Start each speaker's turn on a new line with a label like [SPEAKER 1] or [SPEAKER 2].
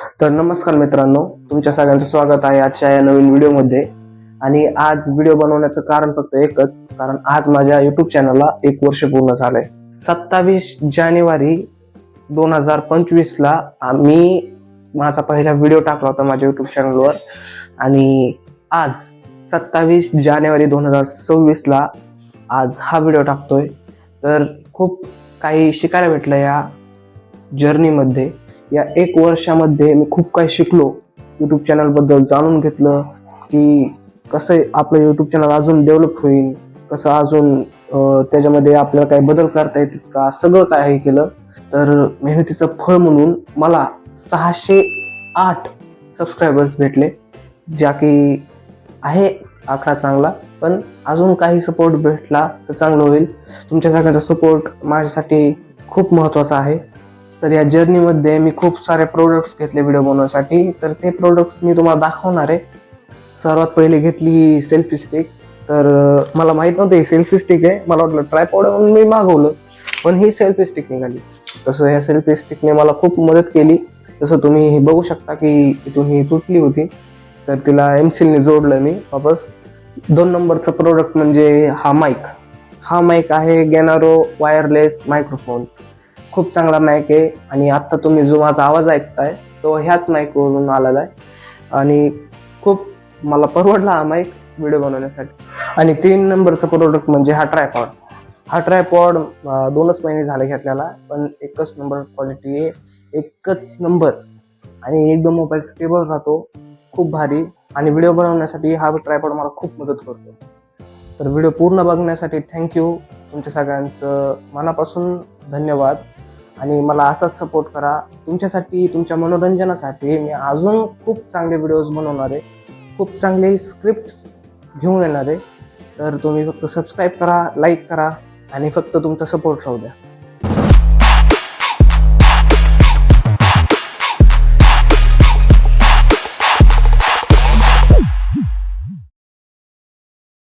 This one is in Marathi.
[SPEAKER 1] तर नमस्कार मित्रांनो, तुमच्या सगळ्यांचं स्वागत आहे आजच्या या नवीन व्हिडिओमध्ये. आणि आज व्हिडिओ बनवण्याचं कारण फक्त एकच, कारण आज माझ्या युट्यूब चॅनलला 1 वर्ष पूर्ण झालंय. 27 जानेवारी 2025 ला आम्ही माझा पहिला व्हिडिओ टाकला होता माझ्या युट्यूब चॅनलवर. आणि आज 27 जानेवारी 2026 ला आज हा व्हिडिओ टाकतोय. तर खूप काही शिकायला भेटलं या जर्नीमध्ये. या 1 वर्षामध्ये मी खूप काही शिकलो. यूट्यूब चॅनल बद्दल जाणून घेतलं की कसं आपलं यूट्यूब चॅनल अजून डेव्हलप होईल, कसं अजून त्याच्यामध्ये आपल्याला काही बदल करता येतील का, सगळं काही केलं. तर मेहनतीचं फळ म्हणून मला 608 सबस्क्रायबर्स भेटले, ज्या की आहे आकडा चांगला, पण अजून काही सपोर्ट भेटला तर चांगलं होईल. तुमच्या सगळ्यांचा सपोर्ट माझ्यासाठी खूप महत्त्वाचा आहे. तर या जर्नीमध्ये मी खूप सारे प्रोडक्ट्स घेतले व्हिडिओ बनवण्यासाठी. तर ते प्रोडक्ट्स मी तुम्हाला दाखवणार आहे. सर्वात पहिले घेतली सेल्फी स्टिक. तर मला माहित नव्हतं ही सेल्फी स्टिक आहे, मला वाटलं ट्रायपॉड म्हणून मी मागवलं, पण ही सेल्फी स्टिक निघाली. तसं ह्या सेल्फी स्टिकने मला खूप मदत केली. जसं तुम्ही बघू शकता की इथून ही तुटली होती, तर तिला एमसीलने जोडलं मी वापस. 2 नंबरचं प्रोडक्ट म्हणजे हा माईक आहे गॅनारो वायरलेस मायक्रोफोन. खूप चांगला माईक आहे आणि आत्ता तुम्ही जो माझा आवाज ऐकताय तो ह्याच माईकवरून आलेला आहे आणि खूप मला परवडला हा माईक व्हिडिओ बनवण्यासाठी. आणि 3 नंबरचं प्रोडक्ट म्हणजे हा ट्रायपॉड 2च महिने झाले घेतल्याला, पण एकच नंबर क्वालिटी आहे, एकच नंबर, आणि एकदम मोबाईल स्टेबल राहतो, खूप भारी. आणि व्हिडिओ बनवण्यासाठी हा ट्रायपॉड मला खूप मदत करतो. तर व्हिडिओ पूर्ण बघण्यासाठी थँक्यू. तुमच्या सगळ्यांचं मनापासून धन्यवाद. आणि मला असाच सपोर्ट करा. तुमच्यासाठी, तुमच्या मनोरंजनासाठी मी अजून खूप चांगले व्हिडिओज बनवणार आहे, खूप चांगले स्क्रिप्ट्स घेऊन येणार आहे. तर तुम्ही फक्त सबस्क्राईब करा, लाईक करा आणि फक्त तुमचा सपोर्ट राहू द्या.